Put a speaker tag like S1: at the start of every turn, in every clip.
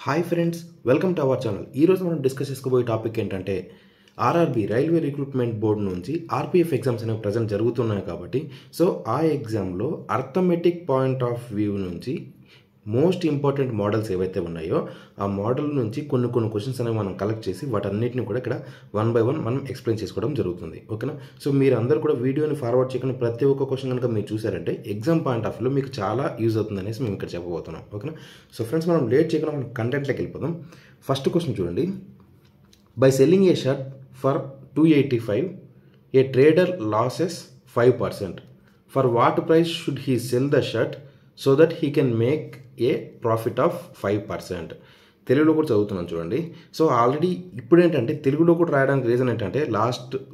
S1: Hi friends, welcome to our channel. ఈరోజు మనం discuss చేసుకోబోయే టాపిక్ ఏంటంటే ఆర్ఆర్బి రైల్వే రిక్రూట్మెంట్ బోర్డు నుంచి ఆర్పిఎఫ్ ఎగ్జామ్స్ అనేవి ప్రజెంట్ జరుగుతున్నాయి కాబట్టి ఆ ఎగ్జామ్లో అర్థమెటిక్ పాయింట్ ఆఫ్ వ్యూ నుంచి మోస్ట్ ఇంపార్టెంట్ మోడల్స్ ఏవైతే ఉన్నాయో ఆ మోడల్ నుంచి కొన్ని క్వశ్చన్స్ అనేవి మనం కలెక్ట్ చేసి వాటన్నిటిని కూడా ఇక్కడ వన్ బై వన్ మనం ఎక్స్ప్లెయిన్ చేసుకోవడం జరుగుతుంది. ఓకేనా? సో మీరు అందరూ కూడా వీడియోని ఫార్వర్డ్ చేయకుండా ప్రతి ఒక్క క్వశ్చన్ కనుక మీరు చూసారంటే ఎగ్జామ్ పాయింట్ ఆఫ్ వ్యూలో మీకు చాలా యూజ్ అవుతుంది అనేసి మేము ఇక్కడ చెప్పబోతున్నాం. ఓకేనా? సో ఫ్రెండ్స్, మనం లేట్ చేయకుండా మనం కంటెంట్లోకి వెళ్ళిపోదాం. ఫస్ట్ క్వశ్చన్ చూడండి. By selling A shirt for 285 A trader losses 5%. For what price should he cell the shirt so that he can make a profit of 5%. తెలుగులో కూడా చదువుతున్నాను చూడండి. సో ఆల్రెడీ ఇప్పుడు ఏంటంటే తెలుగులో కూడా రాయడానికి రీజన్ ఏంటంటే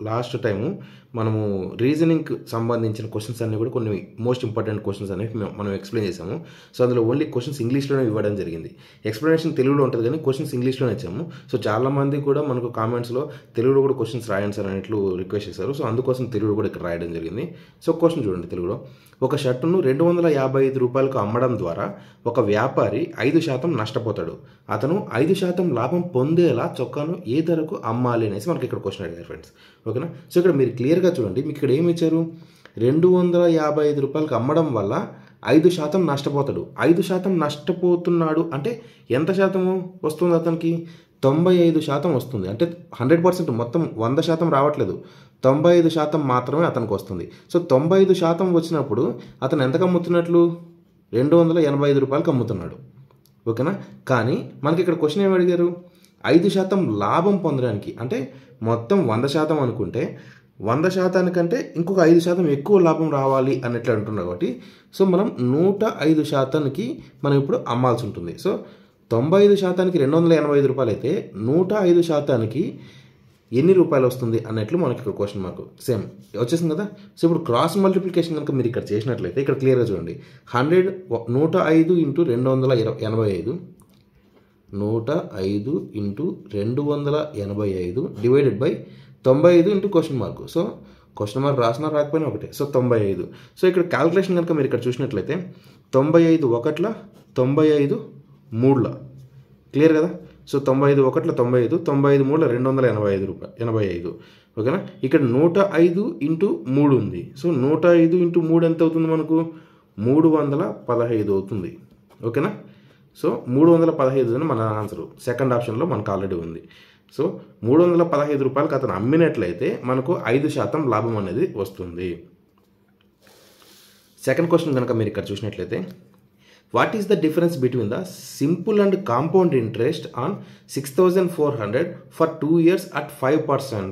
S1: లాస్ట్ టైము మనము రీజనింగ్కి సంబంధించిన క్వశ్చన్స్ అన్నీ కూడా కొన్ని మోస్ట్ ఇంపార్టెంట్ క్వశ్చన్స్ అనేవి మనం ఎక్స్ప్లెయిన్ చేసాము. సో అందులో ఓన్లీ క్వశ్చన్స్ ఇంగ్లీష్లోనే ఇవ్వడం జరిగింది. ఎక్స్ప్లెనేషన్ తెలుగులో ఉంటుంది కానీ క్వశ్చన్స్ ఇంగ్లీష్లోనే ఇచ్చాము. సో చాలామంది కూడా మనకు కామెంట్స్లో తెలుగులో కూడా క్వశ్చన్స్ రాయండి సార్ అనేట్లు రిక్వెస్ట్ చేశారు. సో అందుకోసం తెలుగులో కూడా ఇక్కడ రాయడం జరిగింది. సో క్వశ్చన్ చూడండి తెలుగులో. ఒక షర్టును 255 రూపాయలకు అమ్మడం ద్వారా ఒక వ్యాపారి 5% నష్టపోతాడు. అతను 5% లాభం పొందేలా చొక్కాను ఏ ధరకు అమ్మాలి అనేసి మనకి ఇక్కడ క్వశ్చన్ అడిగారు ఫ్రెండ్స్. ఓకేనా? సో ఇక్కడ మీరు క్లియర్గా చూడండి. మీకు ఇక్కడ ఏమి ఇచ్చారు? 255 రూపాయలకు అమ్మడం వల్ల 5% నష్టపోతాడు. 5% నష్టపోతున్నాడు అంటే ఎంత శాతము వస్తుంది అతనికి? 95% వస్తుంది. అంటే 100% మొత్తం 100% రావట్లేదు, 95% మాత్రమే అతనికి వస్తుంది. సో 95% వచ్చినప్పుడు అతను ఎంతకు అమ్ముతున్నట్లు? 285 రూపాయలకు అమ్ముతున్నాడు. ఓకేనా? కానీ మనకి ఇక్కడ క్వశ్చన్ ఏమి అడిగారు? 5% లాభం పొందడానికి, అంటే మొత్తం 100% అనుకుంటే 100% కంటే ఇంకొక 5% ఎక్కువ లాభం రావాలి అన్నట్లు అంటున్నారు. కాబట్టి సో మనం 105%కి మనం ఇప్పుడు అమ్మాల్సి ఉంటుంది. సో 95%కి 285 రూపాయలు అయితే 105%కి ఎన్ని రూపాయలు వస్తుంది అన్నట్లు మనకి ఇక్కడ క్వశ్చన్ మార్క్ సేమ్ వచ్చేసింది కదా. సో ఇప్పుడు క్రాస్ మల్టిప్లికేషన్ కనుక మీరు ఇక్కడ చేసినట్లయితే ఇక్కడ క్లియర్గా చూడండి. 105 into 285 105 into 285 divided by 95 into question mark. So question mark రాసినా రాకపోయినా ఒకటే. సో 95. సో ఇక్కడ క్యాలిక్యులేషన్ కనుక మీరు ఇక్కడ చూసినట్లయితే 95 ఒకట్ల 95 మూడుల క్లియర్ కదా. సో 95 ఒకట్ల 95, 95 మూడుల 285 రూపాయలు 85. ఓకేనా? ఇక్కడ 105 ఇంటూ 3 ఉంది. సో 105 ఇంటూ 3 ఎంత అవుతుంది మనకు? 315 అవుతుంది. ఓకేనా? సో 315 అని మన ఆన్సర్ సెకండ్ ఆప్షన్లో మనకు ఆల్రెడీ ఉంది. సో 315 రూపాయలకు అతను అమ్మినట్లయితే మనకు 5% లాభం అనేది వస్తుంది. సెకండ్ క్వశ్చన్ కనుక మీరు ఇక్కడ చూసినట్లయితే, what is the difference between the simple and compound interest on 6400 for 2 years at 5%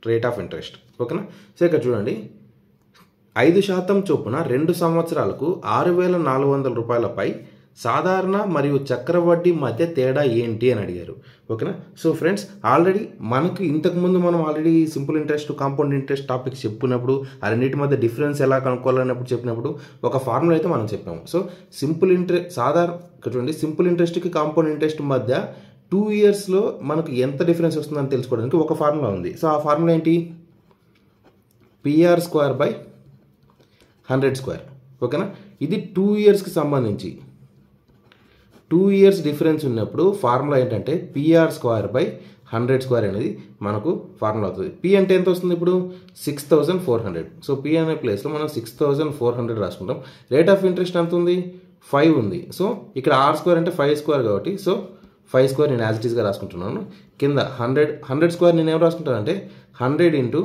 S1: rate of interest? ఓకేనా? సో ఇక్కడ చూడండి, 5% చొప్పున 2 సంవత్సరాలకు 6400 రూపాయలపై సాధారణ మరియు చక్రవడ్డీ మధ్య తేడా ఏంటి అని అడిగారు. ఓకేనా? సో ఫ్రెండ్స్, ఆల్రెడీ మనకు ఇంతకుముందు మనం already simple interest compound interest topics చెప్పుకున్నప్పుడు ఆ రెండింటి మధ్య డిఫరెన్స్ ఎలా కనుక్కోవాలన్నప్పుడు చెప్పినప్పుడు ఒక ఫార్ములా అయితే మనం చెప్పాము. సో సింపుల్ ఇంట్రెస్ట్ చూడండి, సింపుల్ ఇంట్రెస్ట్కి కాంపౌండ్ ఇంట్రెస్ట్ మధ్య 2 yearsలో మనకు ఎంత డిఫరెన్స్ వస్తుందని తెలుసుకోవడానికి ఒక ఫార్ములా ఉంది. సో ఆ ఫార్ములా ఏంటి? PR² by 100². ఓకేనా? ఇది 2 yearsకి సంబంధించి 2 years డిఫరెన్స్ ఉన్నప్పుడు ఫార్ములా ఏంటంటే PR² బై 100² అనేది మనకు ఫార్ములా అవుతుంది. P అంటే ఎంత వస్తుంది ఇప్పుడు? 6400. సో P అనే ప్లేస్లో మనం 6400 రాసుకుంటాం. రేట్ ఆఫ్ ఇంట్రెస్ట్ ఎంత ఉంది? 5 ఉంది. సో ఇక్కడ R² అంటే 5² కాబట్టి సో 5² నేను యాజ్ ఇట్ ఈస్గా రాసుకుంటున్నాను. కింద 100² నేను ఏం రాసుకుంటానంటే 100 ఇంటూ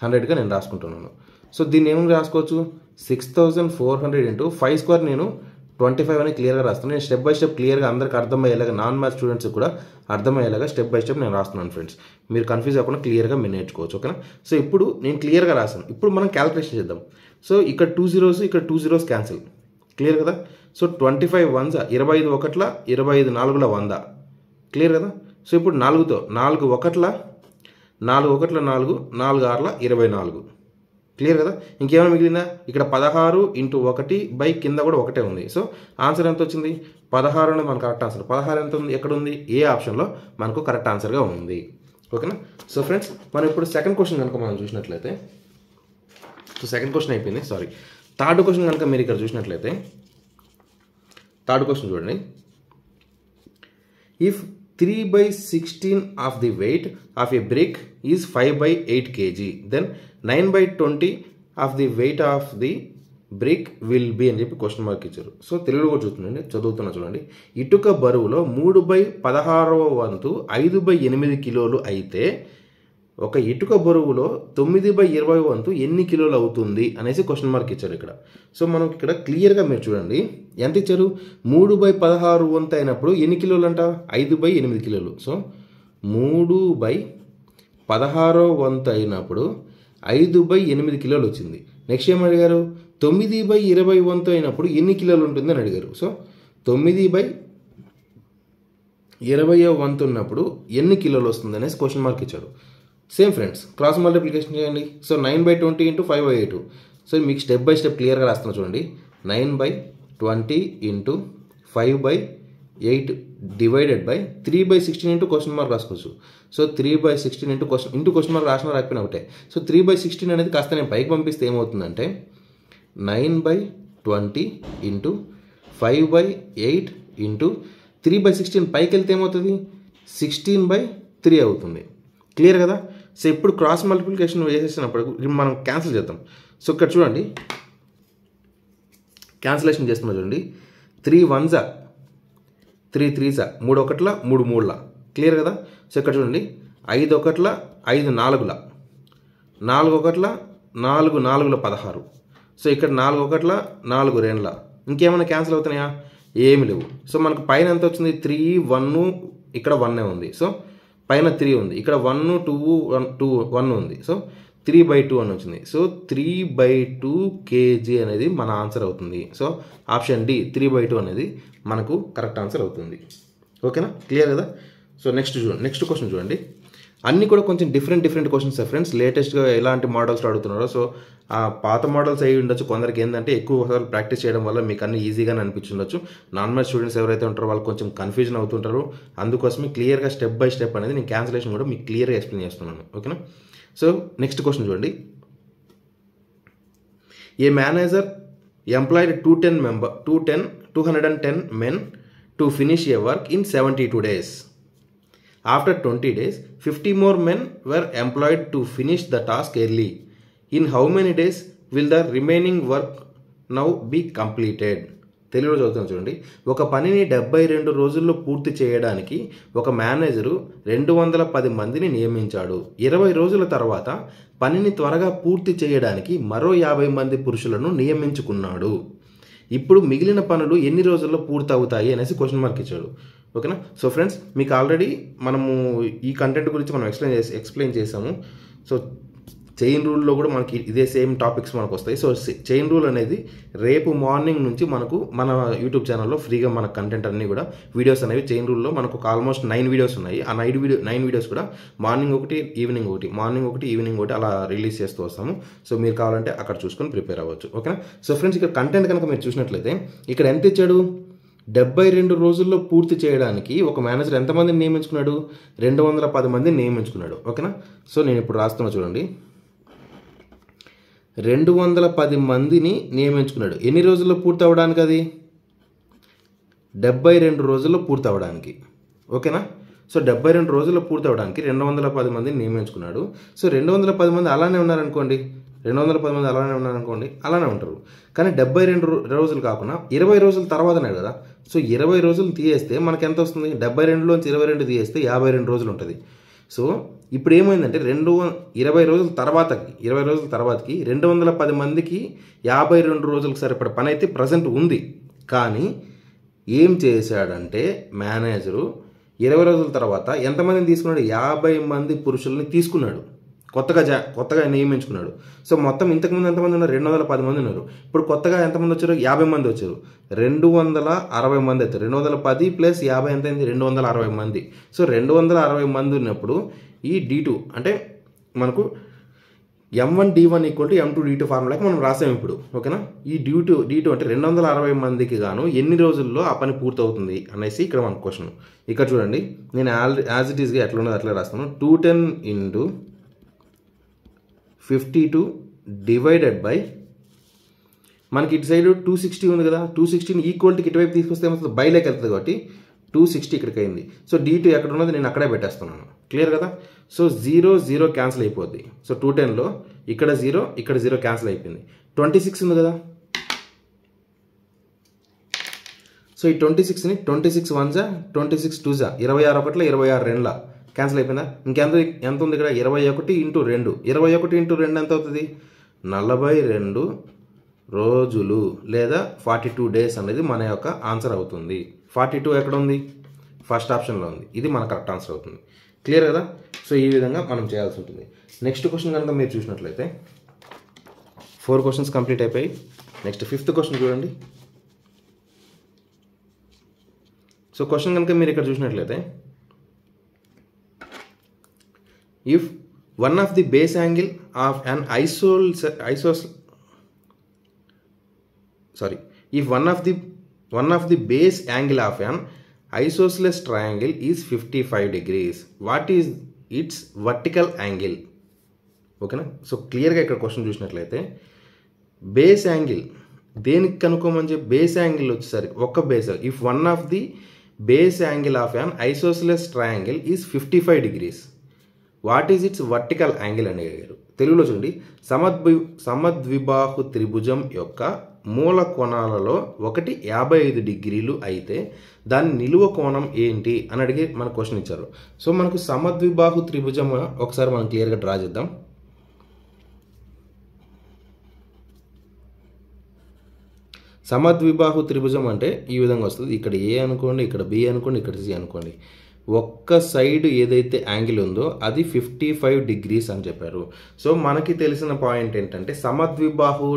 S1: 100గా నేను రాసుకుంటున్నాను. సో దీన్ని ఏమని రాసుకోవచ్చు? 6400 ఇంటూ 5² నేను 25 అని క్లియర్గా రాస్తున్నాను. నేను స్టెప్ బై స్టెప్ క్లియర్గా అందరికి అర్థమయ్యేలాగా, నాన్ మ్యాథ్స్ స్టూడెంట్స్ కూడా అర్థమయ్యేలాగా స్టెప్ బై స్టెప్ నేను రాస్తున్నాను ఫ్రెండ్స్. మీరు కన్ఫ్యూజ్ అవ్వకుండా క్లియర్గా మీరు నేర్చుకోవచ్చు. ఓకేనా? సో ఇప్పుడు నేను క్లియర్గా రాశాను. ఇప్పుడు మనం క్యాలిక్యులేషన్ చేద్దాం. సో ఇక్కడ 2 zeros, ఇక్కడ 2 zeros క్యాన్సిల్. క్లియర్ కదా? సో 25 ones 25 ఒకట్ల 25 నాలుగుల 100. క్లియర్ కదా? సో ఇప్పుడు 4తో 4 ఒకట్ల 4 ఒకట్ల 4 4 ఆరుల 24. క్లియర్ కదా? ఇంకేమైనా మిగిలిందా? ఇక్కడ 16 ఇంటూ 1 బై కింద కూడా ఒకటే ఉంది. సో ఆన్సర్ ఎంత వచ్చింది? 16 అనేది మన కరెక్ట్ ఆన్సర్. 16 ఎంత ఉంది? ఎక్కడ ఉంది? ఏ ఆప్షన్లో మనకు కరెక్ట్ ఆన్సర్గా ఉంది. ఓకేనా? సో ఫ్రెండ్స్, మనం ఇప్పుడు సెకండ్ క్వశ్చన్ కనుక మనం చూసినట్లయితే, సో సెకండ్ క్వశ్చన్ అయిపోయింది. సారీ, థర్డ్ క్వశ్చన్ కనుక మీరు ఇక్కడ చూసినట్లయితే, థర్డ్ క్వశ్చన్ చూడండి. If 3/16 of the weight of a brick is 5/8 kg, then 9/20 of the weight of the brick will be అని చెప్పి క్వశ్చన్ మార్క్ ఇచ్చారు. సో తెలుగులో కూడా చదువుతున్నా చూడండి. ఇటుక బరువులో 3/16వ వంతు 5/8 కిలోలు అయితే ఒక ఇటుక బరువులో 9/20 వంతు ఎన్ని కిలోలు అవుతుంది అనేసి క్వశ్చన్ మార్క్ ఇచ్చారు ఇక్కడ. సో మనం ఇక్కడ క్లియర్గా మీరు చూడండి ఎంత ఇచ్చారు, 3/16 వంతు అయినప్పుడు ఎన్ని కిలోలు అంట, 5/8 కిలోలు. సో 3/16 వంతు అయినప్పుడు 5/8 కిలోలు వచ్చింది. నెక్స్ట్ ఏం అడిగారు, 9/20 వంతు అయినప్పుడు ఎన్ని కిలోలు ఉంటుంది అని అడిగారు. సో 9/20 వంతు ఉన్నప్పుడు ఎన్ని కిలోలు వస్తుంది అనేసి క్వశ్చన్ మార్క్ ఇచ్చాడు. సేమ్ ఫ్రెండ్స్, క్రాస్ మల్టిప్లికేషన్ చేయండి. సో 9/20 × 5/8. సో మీకు స్టెప్ బై స్టెప్ క్లియర్గా రాస్తున్నా చూడండి. 9/20 × 5/8 divided by 3/16 into question mark రాసుకోవచ్చు. సో 3/16 ఇంటూ క్వశ్చన్ మార్క్ రాసిన రాకపోయినా ఒకటే. సో 3/16 అనేది కాస్త నేను పైకి పంపిస్తే ఏమవుతుందంటే 9/20 × 5/8 ఇంటూ 3/16 పైకి వెళ్తే ఏమవుతుంది, 16/3 అవుతుంది. క్లియర్ కదా. సో ఇప్పుడు క్రాస్ మల్టిప్లికేషన్ చేసేసినప్పుడు మనం క్యాన్సిల్ చేద్దాం. సో ఇక్కడ చూడండి క్యాన్సిలేషన్ చేస్తున్నా చూడండి. 3 1s 3 3s 3 1 3 3. క్లియర్ కదా. సో ఇక్కడ చూడండి 5 1 5 4 4 1 4 4 16. సో ఇక్కడ 4 1 4 2. ఇంకేమైనా క్యాన్సిల్ అవుతున్నాయా, ఏమి లేవు. సో మనకు పైన ఎంత వచ్చింది, 3 1 ఇక్కడ 1 ఉంది. సో పైన 3 ఉంది, ఇక్కడ 1 2 1 ఉంది. సో 3/2 అని వచ్చింది. సో 3/2 kg అనేది మన ఆన్సర్ అవుతుంది. సో ఆప్షన్ డి 3/2 అనేది మనకు కరెక్ట్ ఆన్సర్ అవుతుంది. ఓకేనా, క్లియర్ కదా. సో నెక్స్ట్ క్వశ్చన్ చూడండి. అన్నీ కూడా కొంచెం డిఫరెంట్ క్వశ్చన్స్ ఫ్రెండ్స్. లేటెస్ట్గా ఎలాంటి మోడల్స్ అడుగుతున్నారో, సో ఆ పాత మోడల్స్ అయ్యి ఉండొచ్చు. కొందరికి ఏంటంటే ఎక్కువసార్లు ప్రాక్టీస్ చేయడం వల్ల మీకు అన్ని ఈజీగానే అనిపించుండొచ్చు. నార్మల్ స్టూడెంట్స్ ఎవరైతే ఉంటారో వాళ్ళు కొంచెం కన్ఫ్యూజన్ అవుతుంటారు. అందుకోసమే క్లియర్గా స్టెప్ బై స్టెప్ అనేది నేను క్యాన్సిలేషన్ కూడా మీకు క్లియర్గా ఎక్స్ప్లెయిన్ చేస్తున్నాను. ఓకేనా. సో నెక్స్ట్ క్వశ్చన్ చూడండి. ఏ manager employed 210 men to finish a work in 72 days. After 20 days, 50 more men were employed to finish the task early. In how many days will the remaining work now be completed? తెలుగులో చదువుతాను చూడండి. ఒక పనిని 72 రోజుల్లో పూర్తి చేయడానికి ఒక manager 210 మందిని నియమించాడు. 20 రోజుల తర్వాత పనిని త్వరగా పూర్తి చేయడానికి మరో 50 మంది పురుషులను నియమించుకున్నాడు. ఇప్పుడు మిగిలిన పనులు ఎన్ని రోజుల్లో పూర్తవుతాయి అనేసి క్వశ్చన్ మార్క్ ఇచ్చాడు. ఓకేనా. సో ఫ్రెండ్స్, మీకు ఆల్రెడీ మనము ఈ కంటెంట్ గురించి మనం ఎక్స్ప్లెయిన్ చేసాము. సో చైన్ రూల్లో కూడా మనకి ఇదే సేమ్ టాపిక్స్ మనకు వస్తాయి. సో చైన్ రూల్ అనేది రేపు మార్నింగ్ నుంచి మనకు మన యూట్యూబ్ ఛానల్లో ఫ్రీగా మన కంటెంట్ అన్నీ కూడా వీడియోస్ అనేవి చైన్ రూల్లో మనకు ఆల్మోస్ట్ 9 వీడియోస్ ఉన్నాయి. ఆ 9 వీడియోస్ కూడా మార్నింగ్ ఒకటి ఈవినింగ్ ఒకటి అలా రిలీజ్ చేస్తూ వస్తాము. సో మీరు కావాలంటే అక్కడ చూసుకొని ప్రిపేర్ అవ్వచ్చు. ఓకేనా. సో ఫ్రెండ్స్, ఇక్కడ కంటెంట్ కనుక మీరు చూసినట్లయితే ఇక్కడ ఎంత ఇచ్చాడు, 72 రోజుల్లో పూర్తి చేయడానికి ఒక మేనేజర్ ఎంతమందిని నియమించుకున్నాడు, 210 మందిని నియమించుకున్నాడు. ఓకేనా. సో నేను ఇప్పుడు రాస్తున్నా చూడండి. 210 మందిని నియమించుకున్నాడు. ఎన్ని రోజుల్లో పూర్తి అవ్వడానికి, అది 72 రోజుల్లో పూర్తి అవ్వడానికి. ఓకేనా. సో 72 రోజుల్లో పూర్తి అవ్వడానికి 210 మందిని నియమించుకున్నాడు. సో 210 మంది అలానే ఉన్నారనుకోండి, అలానే ఉంటారు. కానీ 72 రోజులు కాకుండా 20 రోజుల తర్వాతనే కదా. సో 20 రోజులు తీయేస్తే మనకి ఎంత వస్తుంది, 72లోంచి 22 తీయేస్తే 52 రోజులు ఉంటుంది. సో ఇప్పుడు ఏమైందంటే 20 రోజుల తర్వాతకి 210 మందికి 52 రోజులకు సరిపడ పని అయితే ప్రజెంట్ ఉంది. కానీ ఏం చేశాడంటే మేనేజరు 20 రోజుల తర్వాత ఎంతమందిని తీసుకున్నాడు, 50 మంది పురుషుల్ని తీసుకున్నాడు, కొత్తగా నియమించుకున్నాడు. సో మొత్తం ఇంతకుముందు ఎంతమంది ఉన్నారు, 210 మంది ఉన్నారు. ఇప్పుడు కొత్తగా ఎంతమంది వచ్చారు, 50 మంది వచ్చారు. 260 మంది అవుతారు. 210 + 50 ఎంత అయింది, 260 మంది. సో 260 మంది ఉన్నప్పుడు ఈ D2 అంటే మనకు M1D1 = M2D2 ఫార్ములాకి మనం రాసాం ఇప్పుడు. ఓకేనా. ఈ D2 అంటే 260 మందికి గాను ఎన్ని రోజుల్లో ఆ పని పూర్తవుతుంది అనేసి ఇక్కడ మన క్వశ్చన్. ఇక్కడ చూడండి, నేను యాజ్ ఇట్ ఈస్గా ఎట్లా ఉన్నది అట్లా రాస్తాను. 210 × 52 డివైడెడ్ బై మనకి ఇటు సైడ్ 260 ఉంది కదా. 260 ఈక్వల్టీకి ఇటువైపు తీసుకొస్తే ఏమవుతుంది, బైలోకి వెళ్తుంది. కాబట్టి 260 ఇక్కడికి అయింది. సో D2 ఎక్కడ ఉన్నది నేను అక్కడే పెట్టేస్తున్నాను. క్లియర్ కదా? సో 0 0 క్యాన్సిల్ అయిపోద్ది. సో 210లో ఇక్కడ 0 ఇక్కడ 0 క్యాన్సిల్ అయిపోయింది. 26 ఉంది కదా? సో ఈ 26ని 26 1 26 2 26 1 26 2 క్యాన్సిల్ అయిపోయిందా? ఎంత ఉంది ఇక్కడ? 21 ఇంటూ 2. 21 ఇంటూ 2 ఎంత అవుతుంది? 42 రోజులు లేదా 42 డేస్ అనేది మన యొక్క ఆన్సర్ అవుతుంది. 42 ఎక్కడ ఉంది? ఫస్ట్ ఆప్షన్లో ఉంది. ఇది మన కరెక్ట్ ఆన్సర్ అవుతుంది. క్లియర్ కదా? సో ఈ విధంగా మనం చేయాల్సి ఉంటుంది. నెక్స్ట్ క్వశ్చన్ కనుక మీరు చూసినట్లయితే 4 క్వశ్చన్స్ కంప్లీట్ అయిపోయి నెక్స్ట్ 5th క్వశ్చన్ చూడండి. సో క్వశ్చన్ కనుక మీరు ఇక్కడ చూసినట్లయితే if one of the base angle of an if one of the base angle of an isosceles triangle is 55 degrees, what is its vertical angle? ఓకేనా? So క్లియర్గా ఇక్కడ question చూసినట్లయితే base angle దేనికి కనుక్కోమని చెప్పి బేస్ యాంగిల్ వచ్చేసరికి ఒక base if one of the base angle of an isosceles triangle is 55 degrees, what is it's vertical angle అని అడిగారు. తెలుగులో చూడండి, సమద్విబాహు త్రిభుజం యొక్క మూల కోణాలలో ఒకటి 55 డిగ్రీలు అయితే దాని నిలువ కోణం ఏంటి అని అడిగి మన క్వశ్చన్ ఇచ్చారు. సో మనకు సమద్విబాహు త్రిభుజం ఒకసారి మనం క్లియర్గా డ్రా చేద్దాం. సమద్విబాహు త్రిభుజం అంటే ఈ విధంగా వస్తుంది. ఇక్కడ ఏ అనుకోండి, ఇక్కడ బి అనుకోండి, ఇక్కడ సి అనుకోండి. ఒక్క సైడ్ ఏదైతే యాంగిల్ ఉందో అది 55 degrees అని చెప్పారు. సో మనకి తెలిసిన పాయింట్ ఏంటంటే సమద్విబాహు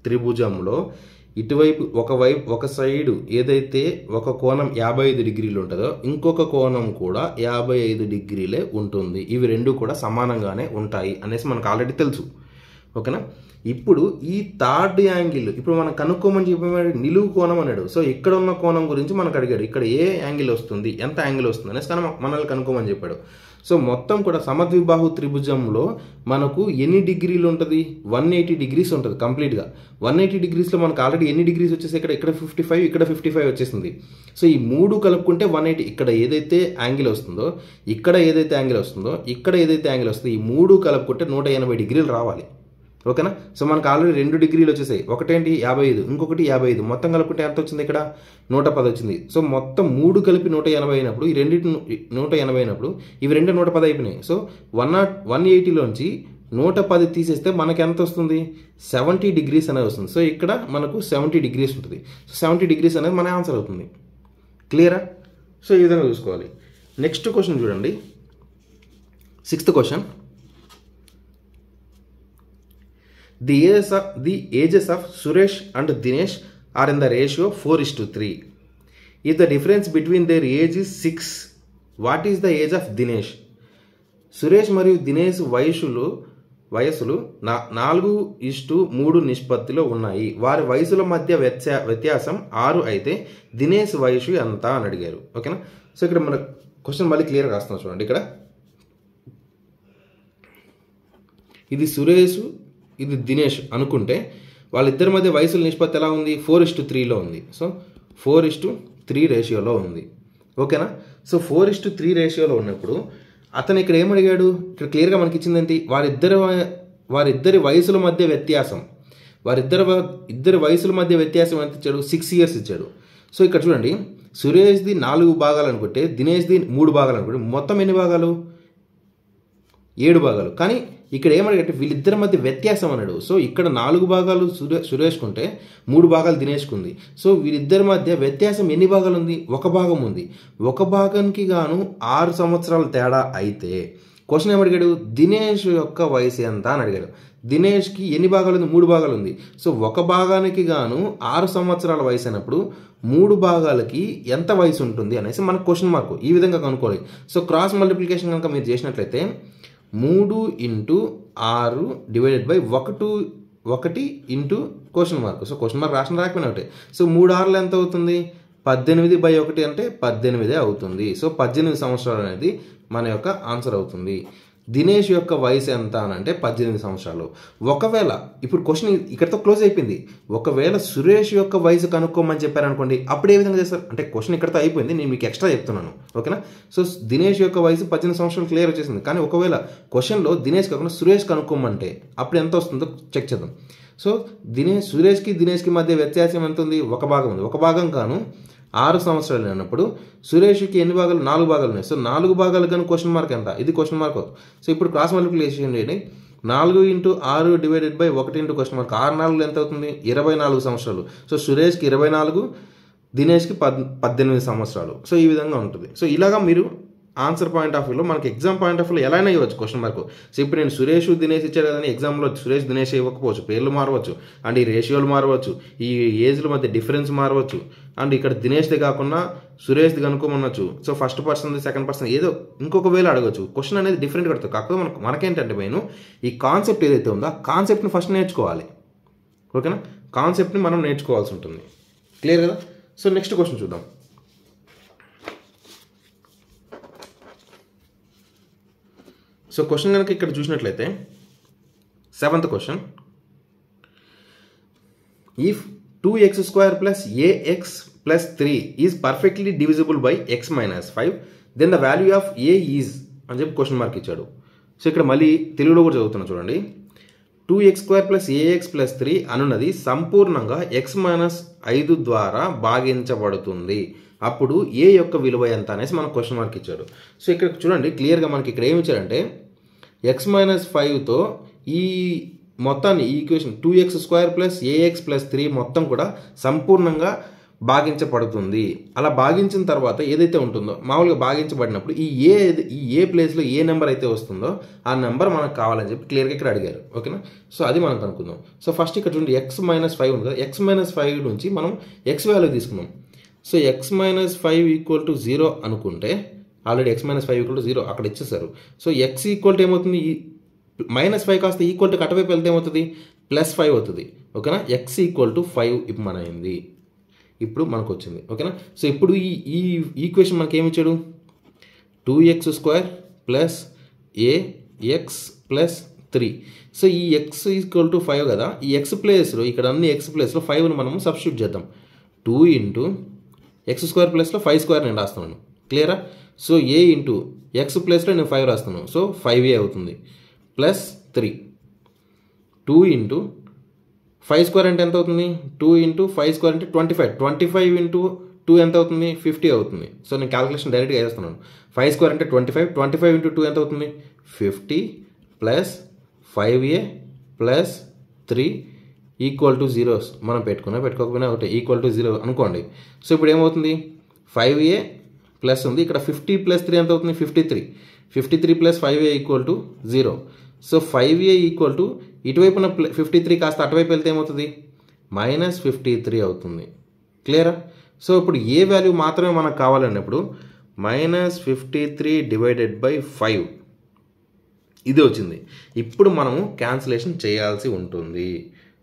S1: త్రిభుజంలో ఇటువైపు ఒక సైడు ఏదైతే ఒక కోణం 55 డిగ్రీలు ఉంటుందో ఇంకొక కోణం కూడా 55 డిగ్రీలే ఉంటుంది. ఇవి రెండు కూడా సమానంగానే ఉంటాయి అనేసి మనకు ఆల్రెడీ తెలుసు. ఓకేనా? ఇప్పుడు ఈ థర్డ్ యాంగిల్ ఇప్పుడు మనం కనుక్కోమని చెప్పాడు, నిలువు కోణం అన్నాడు. సో ఇక్కడ ఉన్న కోణం గురించి మనకు అడిగాడు, ఇక్కడ ఏ యాంగిల్ వస్తుంది, ఎంత యాంగిల్ వస్తుంది అనేసి మనల్ని కనుక్కోమని చెప్పాడు. సో మొత్తం కూడా సమద్విబాహు త్రిభుజంలో మనకు ఎన్ని డిగ్రీలు ఉంటుంది? 180 degrees ఉంటుంది కంప్లీట్గా. 180 degreesలో మనకు ఆల్రెడీ ఎన్ని డిగ్రీస్ వచ్చేసి ఇక్కడ 55, ఇక్కడ 55 వచ్చేసింది. సో ఈ మూడు కలుపుకుంటే 180. ఇక్కడ ఏదైతే యాంగిల్ వస్తుందో, ఇక్కడ ఏదైతే యాంగిల్ వస్తుందో, ఇక్కడ ఏదైతే యాంగిల్ వస్తుందో, ఈ మూడు కలుపుకుంటే 180 degrees రావాలి. ఓకేనా? సో మనకు ఆల్రెడీ 2 డిగ్రీలు వచ్చేసాయి. ఒకటేంటి 55, ఇంకొకటి 55, మొత్తం కలుపుకుంటే ఎంత వచ్చింది? ఇక్కడ 110 వచ్చింది. సో మొత్తం 3 కలిపి 180 అయినప్పుడు, ఈ రెండింటి 180 అయినప్పుడు ఇవి 2 110 అయిపోయినాయి. సో 180లోంచి 110 తీసేస్తే మనకి ఎంత వస్తుంది? 70 degrees అనేది వస్తుంది. సో ఇక్కడ మనకు 70 degrees ఉంటుంది. సో 70 degrees అనేది మన ఆన్సర్ అవుతుంది. క్లియరా? సో ఈ విధంగా చూసుకోవాలి. నెక్స్ట్ క్వశ్చన్ చూడండి, 6th question. The ages of Suresh and Dinesh are in the ratio 4:3. If the difference between their age is 6, what is the age of Dinesh? Suresh మరియు దినేష్ వయసులు 4:3 నిష్పత్తిలో ఉన్నాయి. వారి వయసుల మధ్య వ్యత్యాసం 6 అయితే దినేష్ వయసు ఎంత అని అడిగారు. ఓకేనా? సో ఇక్కడ మన క్వశ్చన్ మళ్ళీ క్లియర్గా రాస్తున్నాం చూడండి. ఇక్కడ ఇది సురేష్, ఇది దినేష్ అనుకుంటే వాళ్ళిద్దరి మధ్య వయసుల నిష్పత్తి ఎలా ఉంది? 4:3లో ఉంది. సో 4:3 రేషియోలో ఉంది. ఓకేనా? సో 4:3 రేషియోలో ఉన్నప్పుడు అతను ఇక్కడ ఏమడిగాడు? ఇక్కడ క్లియర్గా మనకి ఇచ్చిందేంటి? వారిద్దరి వయసుల మధ్య వ్యత్యాసం, ఇద్దరి వయసుల మధ్య వ్యత్యాసం ఎంత ఇచ్చాడు? 6 years ఇచ్చాడు. సో ఇక్కడ చూడండి, సురేష్ది 4 భాగాలు అనుకుంటే దినేష్ది 3 భాగాలు అనుకుంటే మొత్తం ఎన్ని భాగాలు? 7 భాగాలు. కానీ ఇక్కడ ఏమడిగంటే వీళ్ళిద్దరి మధ్య వ్యత్యాసం అన్నాడు. సో ఇక్కడ 4 భాగాలు సురేష్కుంటే 3 భాగాలు దినేష్కుంది. సో వీళ్ళిద్దరి మధ్య వ్యత్యాసం ఎన్ని భాగాలు ఉంది? 1 భాగం ఉంది. 1 భాగానికి గాను 6 సంవత్సరాల తేడా అయితే క్వశ్చన్ ఏమడిగాడు? దినేష్ యొక్క వయసు ఎంత అని అడిగాడు. దినేష్కి ఎన్ని భాగాలు ఉంది? 3 భాగాలు ఉంది. సో 1 భాగానికి గాను 6 సంవత్సరాల వయసు అయినప్పుడు 3 భాగాలకి ఎంత వయసు ఉంటుంది అనేసి మనకు క్వశ్చన్ మార్క్ ఈ విధంగా కనుక్కోవాలి. సో క్రాస్ మల్టిప్లికేషన్ కనుక మీరు చేసినట్లయితే 3 × 6 / 1 into question mark. So question mark రాసిన రాకపోయినా ఒకటే. సో 3 6 ఎంత అవుతుంది? 18/1 అంటే 18 అవుతుంది. సో 18 సంవత్సరాలు అనేది మన యొక్క ఆన్సర్ అవుతుంది. దినేష్ యొక్క వయసు ఎంత అని అంటే 18 సంవత్సరాలు. ఒకవేళ ఇప్పుడు క్వశ్చన్ ఇక్కడితో క్లోజ్ అయిపోయింది. ఒకవేళ సురేష్ యొక్క వయసు కనుక్కోమని చెప్పారనుకోండి, అప్పుడు ఏ విధంగా చేస్తారు అంటే క్వశ్చన్ ఇక్కడితో అయిపోయింది, నేను మీకు ఎక్స్ట్రా చెప్తున్నాను. ఓకేనా? సో దినేష్ యొక్క వయసు 18 సంవత్సరాలు క్లియర్ వచ్చేసింది. కానీ ఒకవేళ క్వశ్చన్లో దినేష్ కాకుండా సురేష్ కనుక్కోమంటే అప్పుడు ఎంత వస్తుందో చెక్ చేద్దాం. సో సురేష్కి మధ్య వ్యత్యాసం ఎంత ఉంది? ఒక భాగం ఉంది. ఒక భాగం కాను 6 సంవత్సరాలు అన్నప్పుడు సురేష్కి ఎన్ని భాగాలు? 4 భాగాలు ఉన్నాయి. సో 4 భాగాలు కానీ క్వశ్చన్ మార్క్ ఎంత? ఇది క్వశ్చన్ మార్క్ అవుతుంది. సో ఇప్పుడు క్రాస్ మల్టిప్లికేషన్ చేయండి. 4 × 6 డివైడెడ్ బై 1 × క్వశ్చన్ మార్క్. 6 4 ఎంత అవుతుంది? 24 సంవత్సరాలు. సో సురేష్కి 24, దినేష్కి 18 సంవత్సరాలు. సో ఈ విధంగా ఉంటుంది. సో ఇలాగా మీరు ఆన్సర్ పాయింట్ ఆఫ్ వ్యూలో మనకి ఎగ్జామ్ పాయింట్ ఆఫ్ వ్యూలో ఎలా అయినా ఇవ్వచ్చు క్వశ్చన్ మార్క్. సో ఇప్పుడు నేను సురేష్ దినేష్ ఇచ్చాడు కానీ ఎగ్జామ్లో సురేష్ దినేష్ ఇవ్వకపోవచ్చు, పేర్లు మారవచ్చు, అండ్ ఈ రేషియోలు మారవచ్చు, ఈ ఏజ్ల మధ్య డిఫరెన్స్ మారవచ్చు, అండ్ ఇక్కడ దినేష్ది కాకుండా సురేష్ది కనుక్కోమనొచ్చు. So first person second person ఏదో ఇంకొక వేలో అడగచ్చు. క్వశ్చన్ అనేది డిఫరెంట్ కడుతుంది. కాకపోతే మనకేంటంటే మెయిన్ ఈ కాన్సెప్ట్ ఏదైతే ఉందో ఆ కాన్సెప్ట్ని ఫస్ట్ నేర్చుకోవాలి. ఓకేనా? కాన్సెప్ట్ని మనం నేర్చుకోవాల్సి ఉంటుంది. క్లియర్ కదా? సో నెక్స్ట్ క్వశ్చన్ చూద్దాం. సో క్వశ్చన్ కనుక ఇక్కడ చూసినట్లయితే 7th question, if 2x² + ax + 3 is perfectly divisible by x - 5 then the value of a is అని చెప్పి క్వశ్చన్ మార్క్ ఇచ్చాడు. సో ఇక్కడ మళ్ళీ తెలుగులో కూడా చదువుతున్నా చూడండి. 2x² + ax + 3 అనున్నది సంపూర్ణంగా x - 5 ద్వారా భాగించబడుతుంది. అప్పుడు ఏ యొక్క విలువ ఎంత అనేసి మనకు క్వశ్చన్ మార్క్ ఇచ్చాడు. సో ఇక్కడ చూడండి క్లియర్గా మనకి ఇక్కడ ఏమి ఇచ్చాడంటే x - 5తో ఈ మొత్తాన్ని ఈ ఈక్వేషన్ 2x² + ax + 3 మొత్తం కూడా సంపూర్ణంగా భాగించబడుతుంది. అలా భాగించిన తర్వాత ఏదైతే ఉంటుందో మామూలుగా భాగించబడినప్పుడు ఈ ఏ ప్లేస్లో ఏ నెంబర్ అయితే వస్తుందో ఆ నెంబర్ మనకు కావాలని చెప్పి క్లియర్గా ఇక్కడ అడిగారు. ఓకేనా? సో అది మనం కనుక్కుందాం. సో ఫస్ట్ ఇక్కడ చూడండి x - 5 ఉంది కదా, x - 5 నుంచి మనం x వాల్యూ తీసుకున్నాం. సో x - 5 = 0 అనుకుంటే ఆల్రెడీ x - 5 = 0 అక్కడ ఇచ్చేసారు. సో x ఈక్వల్ ఏమవుతుంది? -5 కాస్త ఈక్వల్ టు అటువైపు వెళ్తే ఏమవుతుంది? +5 అవుతుంది. ఓకేనా? x = 5 ఇప్పుడు మన అయింది. ఇప్పుడు మనకు వచ్చింది. ఓకేనా? సో ఇప్పుడు ఈ ఈక్వేషన్ మనకి ఏమి ఇచ్చాడు? 2x² + ax + 3. సో ఈ x = 5 కదా, ఈ x ప్లేస్లో ఇక్కడ అన్ని x ప్లేస్లో 5ని మనము సబ్స్టిట్యూట్ చేద్దాం. 2 × x² ప్లేస్లో 5² నేను రాస్తున్నాను. క్లియరా? సో a × x ప్లేస్లో నేను 5 రాస్తున్నాను. సో 5a అవుతుంది +3. 2 × 5² అంటే ఎంత అవుతుంది? 2 × 5² అంటే 25. 25 × 2 ఎంత అవుతుంది? 50 అవుతుంది. సో నేను క్యాలిక్యులేషన్ డైరెక్ట్గా వేస్తున్నాను. 5² అంటే 25. 25 × 2 ఎంత అవుతుంది? 50 + 5a + 3 = 0. మనం పెట్టుకోకపోయినా ఒకటి = 0 అనుకోండి. సో ఇప్పుడు ఏమవుతుంది? 5a ప్లస్ ఉంది, ఇక్కడ 50 + 3 ఎంత అవుతుంది? 53. 53 + 5a = 0. సో 5a ఇటువైపున 53 కాస్త అటువైపు వెళ్తే ఏమవుతుంది? -53 అవుతుంది. క్లియరా? సో ఇప్పుడు ఏ వాల్యూ మాత్రమే మనకు కావాలన్నప్పుడు -53 / 5 ఇది వచ్చింది. ఇప్పుడు మనము క్యాన్సిలేషన్ చేయాల్సి ఉంటుంది.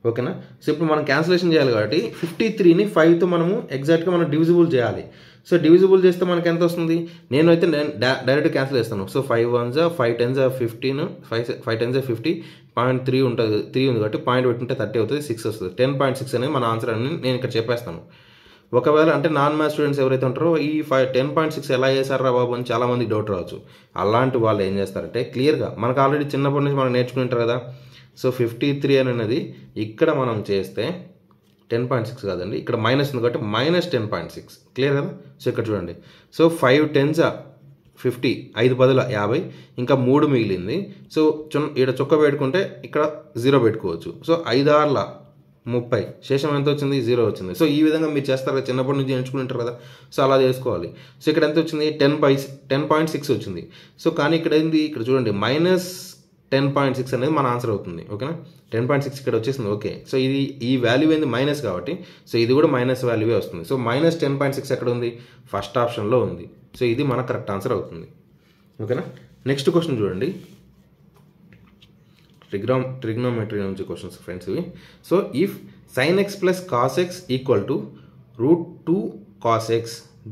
S1: ఓకేనా? సో ఇప్పుడు మనం క్యాన్సిలేషన్ చేయాలి కాబట్టి 53ని 5తో మనము ఎగ్జాక్ట్గా మనం డివిజిబుల్ చేయాలి. సో డివిజిబుల్ చేస్తే మనకి ఎంత వస్తుంది? నేను డైరెక్ట్ క్యాన్సిల్ చేస్తాను. సో 5 1s 5 10s 15, 5 10s 50, 0.3 ఉంటుంది, 3 ఉంది కాబట్టి పాయింట్ పెట్టుంటే 30 అవుతుంది, 6 వస్తుంది. 10.6 అనేది మన ఆన్సర్ అని నేను ఇక్కడ చెప్పేస్తాను. ఒకవేళ అంటే నాన్ మ్యాథ్స్ స్టూడెంట్స్ ఎవరైతే ఉంటారో ఈ 10.6 ఎలా చేశారా బాబు అని చాలామందికి డౌట్ రావచ్చు. అలాంటి వాళ్ళు ఏం చేస్తారంటే క్లియర్గా మనకు ఆల్రెడీ చిన్నప్పటి నుంచి మనం నేర్చుకుంటారు కదా. సో 53 అనేది ఇక్కడ మనం చేస్తే 10.6 కాదండి, ఇక్కడ మైనస్ ఉంది కాబట్టి -10.6. క్లియర్ కదా? సో ఇక్కడ చూడండి. సో 5 10s 50, 5 బదుల 50, ఇంకా 3 మిగిలింది. సో ఇక్కడ చుక్క పెట్టుకుంటే ఇక్కడ 0 పెట్టుకోవచ్చు. సో 5 6ల 30, శేషం ఎంత వచ్చింది? 0 వచ్చింది. సో ఈ విధంగా మీరు చేస్తారు కదా, చిన్నప్పటి నుంచి నేర్చుకుంటారు కదా. సో అలా చేసుకోవాలి. సో ఇక్కడ ఎంత వచ్చింది? 10.6 వచ్చింది. సో కానీ ఇక్కడ ఏంది? ఇక్కడ చూడండి -10.6 అనేది మన ఆన్సర్ అవుతుంది. ఓకేనా? 10.6 ఇక్కడ వచ్చేసింది. ఓకే. సో ఇది ఈ వాల్యూ ఏంది? మైనస్ కాబట్టి సో ఇది కూడా మైనస్ వాల్యూవే వస్తుంది. సో -10.6 ఎక్కడ ఉంది? ఫస్ట్ ఆప్షన్లో ఉంది. సో ఇది మన కరెక్ట్ ఆన్సర్ అవుతుంది. ఓకేనా? నెక్స్ట్ క్వశ్చన్ చూడండి. ట్రిగ్నోమెట్రీ నుంచి క్వశ్చన్స్ ఫ్రెండ్స్ ఇవి. So if sin x + cos x = √2 cos x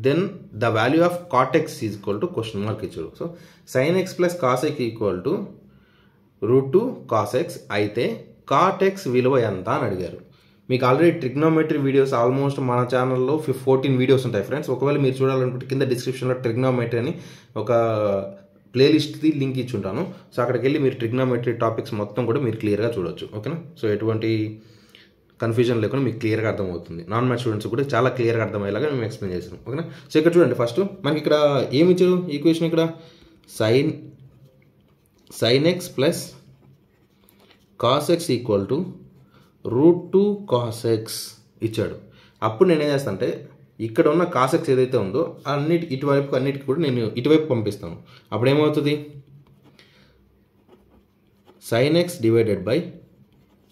S1: then the value of cot x is equal to question mark ఇచ్చారు. So sin x plus cos x equal to √2 cos x అయితే cot x విలువ ఎంత అని అడిగారు. మీకు already trigonometry videos almost మన ఛానల్లో 14 videos ఉంటాయి ఫ్రెండ్స్. ఒకవేళ మీరు చూడాలనుకుంటే కింద డిస్క్రిప్షన్లో ట్రిగ్నోమెట్రీ అని ఒక ప్లేలిస్ట్ది లింక్ ఇచ్చి ఉంటాను. సో అక్కడికి వెళ్ళి మీరు ట్రిగ్నోమెట్రీ టాపిక్స్ మొత్తం కూడా మీరు క్లియర్గా చూడవచ్చు. ఓకేనా? సో ఎటువంటి కన్ఫ్యూజన్ లేకుండా మీకు క్లియర్గా అర్థమవుతుంది. నాన్ మ్యాథ్స్ స్టూడెంట్స్ కూడా చాలా క్లియర్గా అర్థమయ్యేలాగా మేము ఎక్స్ప్లెయిన్ చేస్తాం. ఓకేనా? సో ఇక్కడ చూడండి, ఫస్ట్ మనకి ఇక్కడ ఏమి ఇచ్చారు ఈక్వేషన్, ఇక్కడ sin x plus cos x equal to √2 cos x ఇచ్చాడు. అప్పుడు నేనేం చేస్తాను అంటే ఇక్కడ ఉన్న cos x ఏదైతే ఉందో ఇటువైపు అన్నిటికి కూడా నేను ఇటువైపు పంపిస్తాను. అప్పుడు ఏమవుతుంది, sin x divided by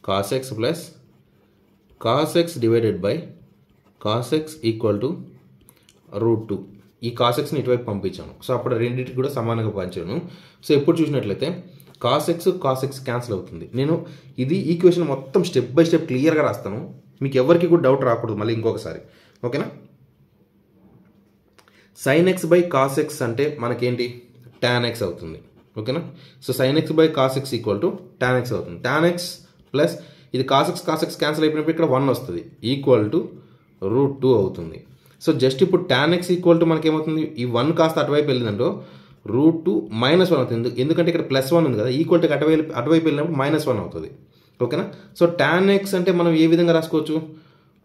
S1: cos x plus cos x divided by cos x equal to √2. ఈ cos xని ఇటువైపు పంపించాను. సో అప్పుడు రెండింటికి కూడా సమానంగా పంచాను. సో ఎప్పుడు చూసినట్లయితే cos x క్యాన్సిల్ అవుతుంది. నేను ఇది ఈక్వేషన్ మొత్తం స్టెప్ బై స్టెప్ క్లియర్గా రాస్తాను, మీకు ఎవరికి కూడా డౌట్ రాకూడదు మళ్ళీ ఇంకొకసారి. ఓకేనా? sin x by cos x అంటే మనకేంటి, tan x అవుతుంది. ఓకేనా? So sin x by cos x equal to tan x అవుతుంది. tan x ప్లస్ ఇది cos x క్యాన్సిల్ అయిపోయినప్పుడు ఇక్కడ 1 వస్తుంది, ఈక్వల్ టు √2 అవుతుంది. సో జస్ట్ ఇప్పుడు tan x ఈక్వల్ టు మనకేమవుతుంది, ఈ 1 కాస్త అటువైపు వెళ్ళిందంటో √2 -1 అవుతుంది. ఎందుకంటే ఇక్కడ +1 ఉంది కదా, ఈక్వల్ టు అటువైపు వెళ్ళినప్పుడు -1 అవుతుంది. ఓకేనా? సో tan x అంటే మనం ఏ విధంగా రాసుకోవచ్చు,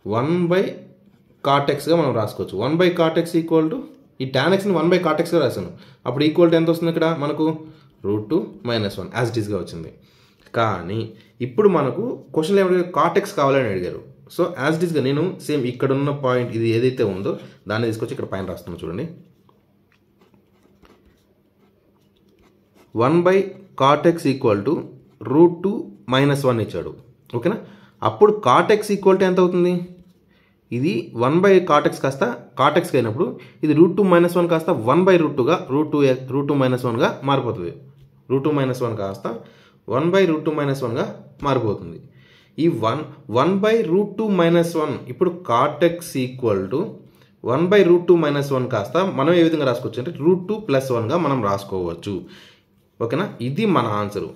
S1: 1/cot xగా మనం రాసుకోవచ్చు. 1/cot x ఈక్వల్ టు ఈ tan xని 1/cot xగా రాశాను. అప్పుడు ఈక్వల్ టు ఎంత వస్తుంది ఇక్కడ మనకు, √2 -1 యాజ్ ఇట్ ఈస్గా వచ్చింది. కానీ ఇప్పుడు మనకు క్వశ్చన్లో ఏమడిగారు, cot x కావాలని అడిగారు. సో యాజ్ ఇట్ ఈస్గా నేను సేమ్ ఇక్కడ ఉన్న పాయింట్ ఇది ఏదైతే ఉందో దాన్ని తీసుకొచ్చి ఇక్కడ పైన రాస్తున్నాను. చూడండి, 1/cot x ఈక్వల్ టు √2 -1 ఇచ్చాడు. ఓకేనా? అప్పుడు cot x ఈక్వల్ టు ఎంత అవుతుంది, ఇది 1/cot x కాస్త cot x అయినప్పుడు ఇది √2 -1 కాస్త 1/√2గా √2 -1గా మారిపోతుంది. √2 -1 కాస్త 1/√2 -1గా మారిపోతుంది. ఈ 1/√2 -1 ఇప్పుడు cot x ఈక్వల్ టు 1/√2 -1 కాస్త మనం ఏ విధంగా రాసుకోవచ్చు అంటే √2 + 1గా మనం రాసుకోవచ్చు. ఓకేనా? ఇది మన ఆన్సరు.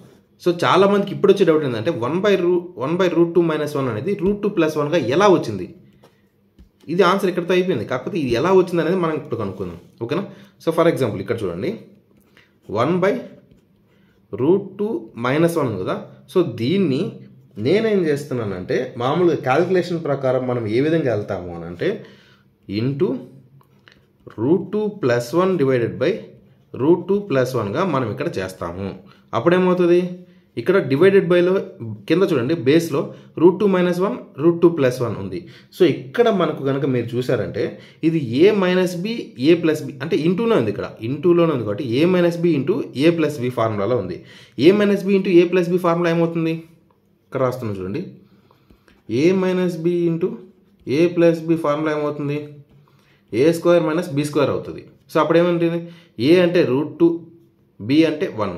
S1: సో చాలా మందికి ఇప్పుడు వచ్చే డౌట్ ఏంటంటే 1/√2 -1 అనేది √2 + 1గా ఎలా వచ్చింది, ఇది ఆన్సర్ ఇక్కడితో అయిపోయింది. కాకపోతే ఇది ఎలా వచ్చింది అనేది మనం ఇప్పుడు కనుక్కుందాం. ఓకేనా? సో ఫర్ ఎగ్జాంపుల్ ఇక్కడ చూడండి, 1/√2 -1 ఉంది కదా. సో దీన్ని నేనేం చేస్తున్నానంటే మామూలుగా క్యాలిక్యులేషన్ ప్రకారం మనం ఏ విధంగా వెళ్తాము అని అంటే √2 + 1 డివైడెడ్ బై √2 + 1గా మనం ఇక్కడ చేస్తాము. అప్పుడేమవుతుంది, ఇక్కడ డివైడెడ్ బైలో కింద చూడండి బేస్లో √2 - 1 √2 + 1 ఉంది. సో ఇక్కడ మనకు కనుక మీరు చూసారంటే ఇది a - b a + b అంటే ఇంటూనే ఉంది, ఇక్కడ ఇంటూలోనే ఉంది కాబట్టి a - b into a + b ఫార్ములాలో ఉంది. a - b into a + b formula ఏమవుతుంది, ఇక్కడ రాస్తున్నాం చూడండి, a - b into a + b formula ఏమవుతుంది, a² - b² అవుతుంది. సో అప్పుడు ఏమంటుంది, a అంటే √2 b అంటే 1,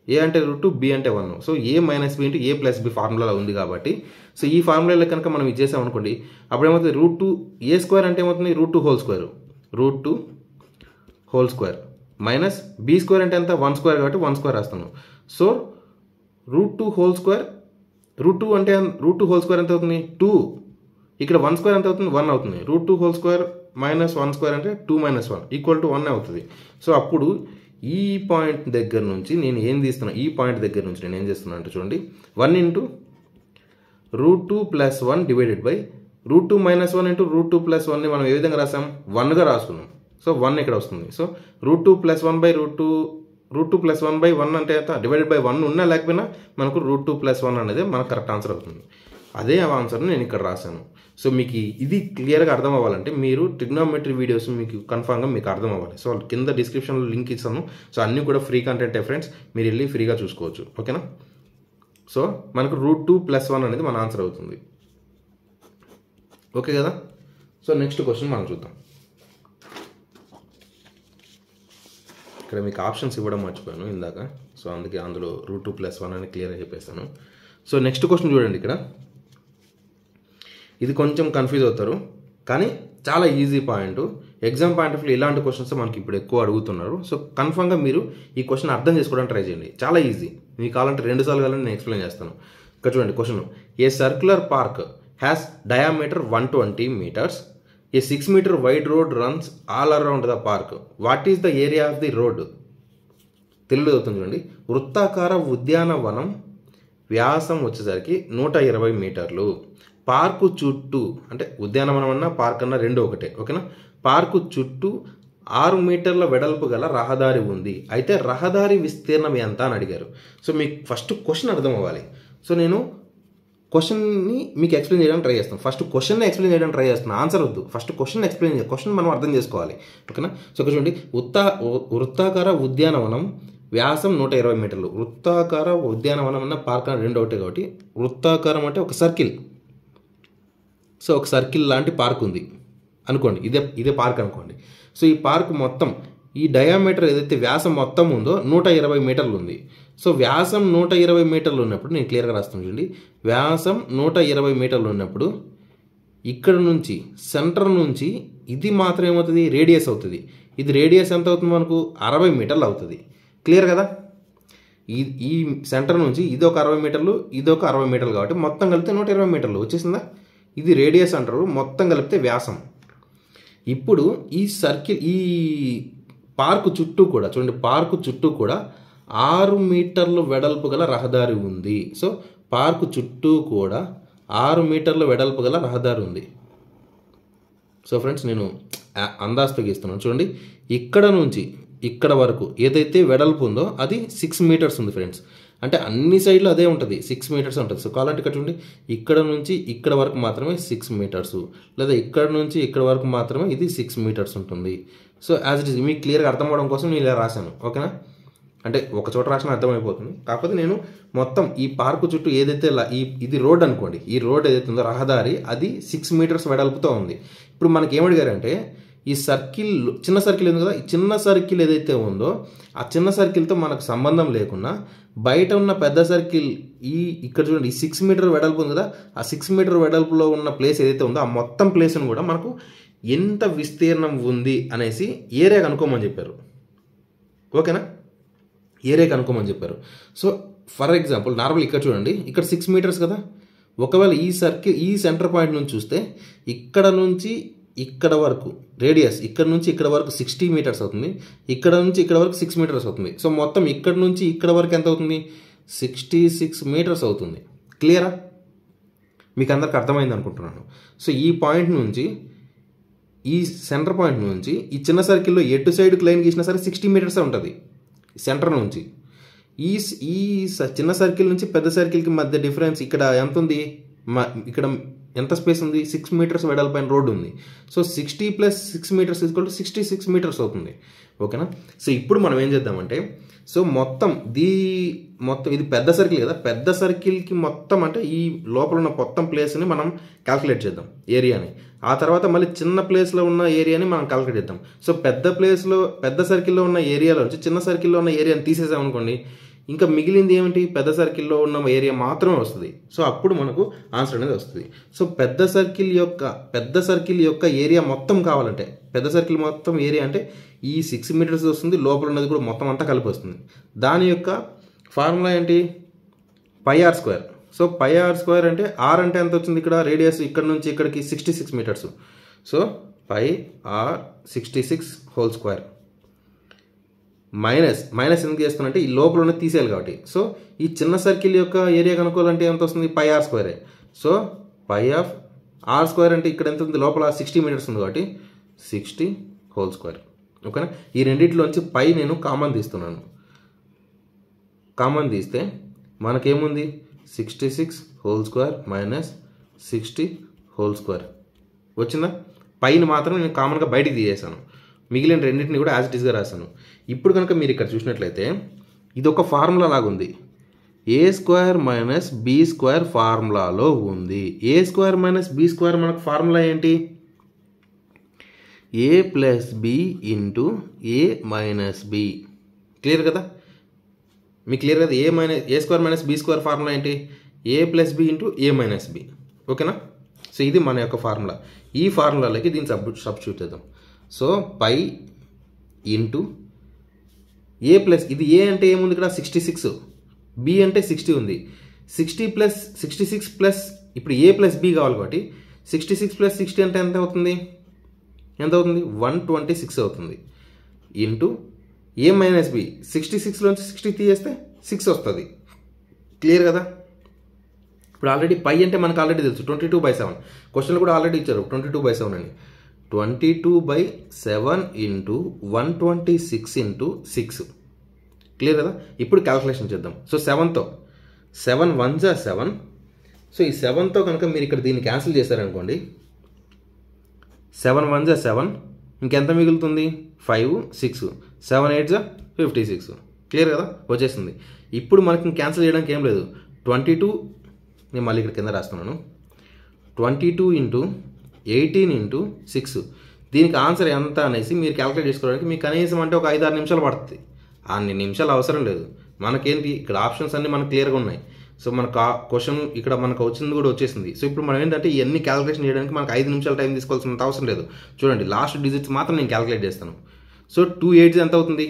S1: a అంటే √2 b అంటే 1. So a - b into a + b ఫార్ములాలో ఉంది కాబట్టి సో ఈ ఫార్ములాలో కనుక మనం ఇది చేసాం అనుకోండి, అప్పుడు ఏమవుతుంది, √2 a² అంటే ఏమవుతుంది, √2 హోల్ స్క్వేర్ -b² అంటే ఎంత, 1² కాబట్టి 1² రాస్తాను. సో √2 హోల్ స్క్వేర్, √2 అంటే √2 హోల్ స్క్వేర్ ఎంత అవుతుంది, 2. ఇక్కడ 1² ఎంత అవుతుంది, 1 అవుతుంది. √2 హోల్ స్క్వేర్ -1² అంటే 2 - 1 ఈక్వల్ టు 1 అవుతుంది. సో అప్పుడు ఈ పాయింట్ దగ్గర నుంచి నేను ఏం చేస్తున్నాను అంటే చూడండి, 1 ఇంటూ √2 + 1 డివైడెడ్ బై √2 - 1 ఇంటూ √2 + 1ని మనం ఏ విధంగా రాసాం, 1గా రాసుకున్నాం. సో 1 ఇక్కడ వస్తుంది. సో √2 + 1/1 అంటే ఎంత, డివైడెడ్ బై 1 ఉన్నా లేకపోయినా మనకు √2 + 1 అనేది మనకు కరెక్ట్ ఆన్సర్ అవుతుంది. అదే ఆన్సర్ని నేను ఇక్కడ రాశాను. సో మీకు ఇది క్లియర్గా అర్థం అవ్వాలంటే మీరు ట్రిగ్నోమెట్రీ వీడియోస్ మీకు కన్ఫామ్గా మీకు అర్థం అవ్వాలి. సో కింద డిస్క్రిప్షన్లో లింక్ ఇస్తాను. సో అన్నీ కూడా ఫ్రీ కంటెంట్ ఫ్రెండ్స్, మీరు వెళ్ళి ఫ్రీగా చూసుకోవచ్చు. ఓకేనా? సో మనకు √2 + 1 అనేది మన ఆన్సర్ అవుతుంది. ఓకే కదా? సో నెక్స్ట్ క్వశ్చన్ మనం చూద్దాం. ఇక్కడ మీకు ఆప్షన్స్ ఇవ్వడం మర్చిపోయాను ఇందాక, సో అందుకే అందులో √2 + 1 అని క్లియర్గా చెప్పేస్తాను. సో నెక్స్ట్ క్వశ్చన్ చూడండి, ఇక్కడ ఇది కొంచెం కన్ఫ్యూజ్ అవుతారు కానీ చాలా easy point. Exam point of view ఇలాంటి క్వశ్చన్స్ మనకి ఇప్పుడు ఎక్కువ అడుగుతున్నారు. సో కన్ఫర్మ్గా మీరు ఈ క్వశ్చన్ అర్థం చేసుకోవడానికి ట్రై చేయండి. చాలా ఈజీ. మీకు కావాలంటే 2 సార్లు కావాలని నేను ఎక్స్ప్లెయిన్ చేస్తాను. ఇక్కడ చూడండి question. A circular park has diameter 120 meters. A 6 meter wide road runs all around the park. What is the area of the road? తెలుగులో అవుతుంది చూడండి. వృత్తాకార ఉద్యానవనం వ్యాసం వచ్చేసరికి 120 మీటర్లు. పార్కు చుట్టూ, అంటే ఉద్యానవనం అన్నా పార్క్ అన్నా రెండు ఒకటే, ఓకేనా. పార్కు చుట్టూ 6 మీటర్ల వెడల్పు గల రహదారి ఉంది. అయితే రహదారి విస్తీర్ణం ఎంత అని అడిగారు. సో మీకు ఫస్ట్ క్వశ్చన్ అర్థం అవ్వాలి. సో నేను క్వశ్చన్ని మీకు ఎక్స్ప్లెయిన్ చేయడానికి ట్రై చేస్తాను. ఫస్ట్ క్వశ్చన్ని ఎక్స్ప్లెయిన్ చేయడానికి ట్రై చేస్తాను, ఆన్సర్ వద్దు. ఫస్ట్ క్వశ్చన్ ఎక్స్ప్లెయిన్ చేయాలి, క్వశ్చన్ మనం అర్థం చేసుకోవాలి, ఓకేనా. సో ఇక్కడ చూడండి, వృత్తాకార ఉద్యానవనం వ్యాసం 120 మీటర్లు. వృత్తాకార ఉద్యానవనం అన్న పార్క్ అన్న రెండు ఒకటే కాబట్టి వృత్తాకారం అంటే ఒక సర్కిల్. సో ఒక సర్కిల్ లాంటి పార్క్ ఉంది అనుకోండి, ఇదే పార్క్ అనుకోండి. సో ఈ పార్క్ మొత్తం, ఈ డయామీటర్ ఏదైతే వ్యాసం మొత్తం ఉందో 120 మీటర్లు ఉంది. సో వ్యాసం 120 మీటర్లు ఉన్నప్పుడు నేను క్లియర్గా రాస్తాను చూడండి. వ్యాసం 120 మీటర్లు ఉన్నప్పుడు ఇక్కడ నుంచి సెంటర్ నుంచి ఇది మాత్రం ఏమవుతుంది, రేడియస్ అవుతుంది. ఇది రేడియస్ ఎంత అవుతుంది మనకు, 60 మీటర్లు అవుతుంది. క్లియర్ కదా. ఈ సెంటర్ నుంచి ఇది ఒక 60 మీటర్లు, ఇది ఒక 60 మీటర్లు కాబట్టి మొత్తం కలిపితే 120 మీటర్లు వచ్చేసిందా. ఇది రేడియస్ అంటారు, మొత్తం కలిపితే వ్యాసం. ఇప్పుడు ఈ సర్కిల్, ఈ పార్కు చుట్టూ కూడా చూడండి, పార్కు చుట్టూ కూడా 6 మీటర్లు వెడల్పు గల రహదారి ఉంది. సో పార్కు చుట్టూ కూడా 6 మీటర్ల వెడల్పు గల రహదారి ఉంది. సో ఫ్రెండ్స్ నేను అందాజుతో గీస్తున్నాను చూడండి. ఇక్కడ నుంచి ఇక్కడ వరకు ఏదైతే వెడల్పు ఉందో అది 6 మీటర్స్ ఉంది ఫ్రెండ్స్. అంటే అన్ని సైడ్లు అదే ఉంటుంది, 6 మీటర్స్ ఉంటుంది. సో కావాలంటే ఇక్కడ చూడండి, ఇక్కడ నుంచి ఇక్కడ వరకు మాత్రమే 6 మీటర్స్, లేదా ఇక్కడ నుంచి ఇక్కడ వరకు మాత్రమే ఇది 6 మీటర్స్ ఉంటుంది. సో యాజ్ ఇట్ ఈస్ మీకు క్లియర్గా అర్థం అవ్వడం కోసం నేను ఇలా రాశాను, ఓకేనా. అంటే ఒక చోట రాసిన అర్థమైపోతుంది. కాకపోతే నేను మొత్తం ఈ పార్కు చుట్టూ ఏదైతే ఇది రోడ్ అనుకోండి, ఈ రోడ్ ఏదైతే ఉందో రహదారి అది 6 మీటర్స్ వెడల్పుతో ఉంది. ఇప్పుడు మనకి ఏమడిగారంటే ఈ సర్కిల్, చిన్న సర్కిల్ ఉంది కదా, ఈ చిన్న సర్కిల్ ఏదైతే ఉందో ఆ చిన్న సర్కిల్తో మనకు సంబంధం లేకుండా బయట ఉన్న పెద్ద సర్కిల్, ఇక్కడ చూడండి ఈ 6 మీటర్ వెడల్పు ఉంది కదా, ఆ 6 మీటర్ వెడల్పులో ఉన్న ప్లేస్ ఏదైతే ఉందో ఆ మొత్తం ప్లేస్ను కూడా మనకు ఎంత విస్తీర్ణం ఉంది అనేసి ఏరియా కనుక్కోమని చెప్పారు, ఓకేనా. ఏరియా కనుక్కోమని చెప్పారు. సో ఫర్ ఎగ్జాంపుల్ నార్మల్ ఇక్కడ చూడండి, ఇక్కడ 6 మీటర్స్ కదా. ఒకవేళ ఈ సర్కిల్, ఈ సెంటర్ పాయింట్ నుంచి చూస్తే ఇక్కడ నుంచి ఇక్కడ వరకు రేడియస్, ఇక్కడ నుంచి ఇక్కడ వరకు 60 మీటర్స్ అవుతుంది, ఇక్కడ నుంచి ఇక్కడ వరకు 6 మీటర్స్ అవుతుంది. సో మొత్తం ఇక్కడ నుంచి ఇక్కడ వరకు ఎంత అవుతుంది, 66 మీటర్స్ అవుతుంది. క్లియరా, మీకు అందరికి అర్థమైంది అనుకుంటున్నాను. సో ఈ పాయింట్ నుంచి, ఈ సెంటర్ పాయింట్ నుంచి ఈ చిన్న సర్కిల్లో ఎటు సైడ్కి లైన్ గీసినా సరే 60 మీటర్స్ ఉంటుంది సెంటర్ నుంచి. ఈ చిన్న సర్కిల్ నుంచి పెద్ద సర్కిల్కి మధ్య డిఫరెన్స్ ఇక్కడ ఎంత ఉంది, ఇక్కడ ఎంత స్పేస్ ఉంది, 6 మీటర్స్ వెడల్పైన రోడ్డు ఉంది. సో 60 + 6 మీటర్స్ = 66 మీటర్స్ అవుతుంది, ఓకేనా. సో ఇప్పుడు మనం ఏం చేద్దామంటే, సో మొత్తం ఇది పెద్ద సర్కిల్ కదా, పెద్ద సర్కిల్కి మొత్తం అంటే ఈ లోపల ఉన్న మొత్తం ప్లేస్ని మనం క్యాల్కులేట్ చేద్దాం, ఏరియాని. ఆ తర్వాత మళ్ళీ చిన్న ప్లేస్లో ఉన్న ఏరియాని మనం క్యాల్కులేట్ చేద్దాం. సో పెద్ద సర్కిల్లో ఉన్న ఏరియాలో నుంచి చిన్న సర్కిల్లో ఉన్న ఏరియాని తీసేసామనుకోండి, ఇంకా మిగిలింది ఏమిటి, పెద్ద సర్కిల్లో ఉన్న ఏరియా మాత్రమే వస్తుంది. సో అప్పుడు మనకు ఆన్సర్ అనేది వస్తుంది. సో పెద్ద సర్కిల్ యొక్క ఏరియా మొత్తం కావాలంటే, పెద్ద సర్కిల్ మొత్తం ఏరియా అంటే ఈ 6 మీటర్స్ వస్తుంది, లోపల ఉన్నది కూడా మొత్తం అంతా కలిపి వస్తుంది. దాని యొక్క ఫార్ములా ఏంటి, πr². సో πr² అంటే r అంటే ఎంత వచ్చింది, ఇక్కడ రేడియస్ ఇక్కడ నుంచి ఇక్కడికి 66 మీటర్స్. సో πr66² మైనస్ ఎందుకు చేస్తున్నంటే ఈ లోపల ఉన్నది తీసేయాలి కాబట్టి. సో ఈ చిన్న సర్కిల్ యొక్క ఏరియా కనుక్కోవాలంటే ఎంత వస్తుంది, πr². సో πr² అంటే ఇక్కడ ఎంత ఉంది, లోపల 60 మీటర్స్ ఉంది కాబట్టి 60², ఓకేనా. ఈ రెండింటిలోంచి పై నేను కామన్ తీస్తున్నాను. కామన్ తీస్తే మనకేముంది, 66² - 60² వచ్చిందా. పైన మాత్రం నేను కామన్గా బయటికి తీసేసాను, మిగిలిన రెండింటిని కూడా యాజ్ ఇట్ ఈస్గా రాశాను. ఇప్పుడు కనుక మీరు ఇక్కడ చూసినట్లయితే ఇది ఒక ఫార్ములా లాగుంది, a² - b² ఫార్ములాలో ఉంది. a² - b² మనకు ఫార్ములా ఏంటి, a + b × a - b. Clear కదా, మీకు క్లియర్ కదా. a² - b² ఫార్ములా ఏంటి, a + b × a - b, ఓకేనా. సో ఇది మన యొక్క ఫార్ములా. ఈ ఫార్ములాలోకి దీన్ని సబ్స్టిట్యూట్ చేద్దాం. సో పై ఇంటూ ఏ ప్లస్, ఇది ఏ అంటే ఏముంది ఇక్కడ 66, బి అంటే 60 ఉంది. 60 ప్లస్ 66 ప్లస్ ఇప్పుడు ఏ ప్లస్ బి కావాలి కాబట్టి 66 ప్లస్ 60 అంటే ఎంత అవుతుంది? 126 అవుతుంది. ఇంటూ ఏ మైనస్ బి, 66లోంచి 60 తీయేస్తే 6 వస్తుంది. క్లియర్ కదా? ఇప్పుడు ఆల్రెడీ పై అంటే మనకు ఆల్రెడీ తెలుసు 22/7. క్వశ్చన్లు కూడా ఆల్రెడీ ఇచ్చారు 22/7 అని. 22/7 ఇంటూ 126 ఇంటూ 6. క్లియర్ కదా? ఇప్పుడు క్యాల్కులేషన్ చేద్దాం. సో 7తో 7 1 జా 7. సో ఈ 7తో కనుక మీరు ఇక్కడ దీన్ని క్యాన్సిల్ చేశారనుకోండి, 7 1 జా 7, ఇంకెంత మిగులుతుంది? 5 6, 7 8 జా 56. క్లియర్ కదా? వచ్చేసింది. ఇప్పుడు మనకి క్యాన్సిల్ చేయడానికి ఏం లేదు. 22, నేను మళ్ళీ ఇక్కడ కింద రాస్తున్నాను, 22 ఇంటూ 18 ఇంటూ 6. దీనికి ఆన్సర్ ఎంత అనేసి మీరు క్యాలిక్యులేట్ చేసుకోవడానికి మీకు కనీసం అంటే ఒక 5-6 నిమిషాలు పడుతుంది. అన్ని నిమిషాలు అవసరం లేదు. మనకేంటి ఇక్కడ ఆప్షన్స్ అన్నీ మనకు క్లియర్గా ఉన్నాయి. సో మనకు ఆ క్వశ్చన్ ఇక్కడ మనకు వచ్చింది కూడా వచ్చేసింది. సో ఇప్పుడు మనం ఏంటంటే ఇవన్నీ క్యాలిక్యులేషన్ చేయడానికి మనకు 5 నిమిషాలు టైం తీసుకోవాల్సినంత అవసరం లేదు. చూడండి, లాస్ట్ డిజిట్స్ మాత్రం నేను క్యాలిక్యులేట్ చేస్తాను. సో 2 8 ఎంత అవుతుంది?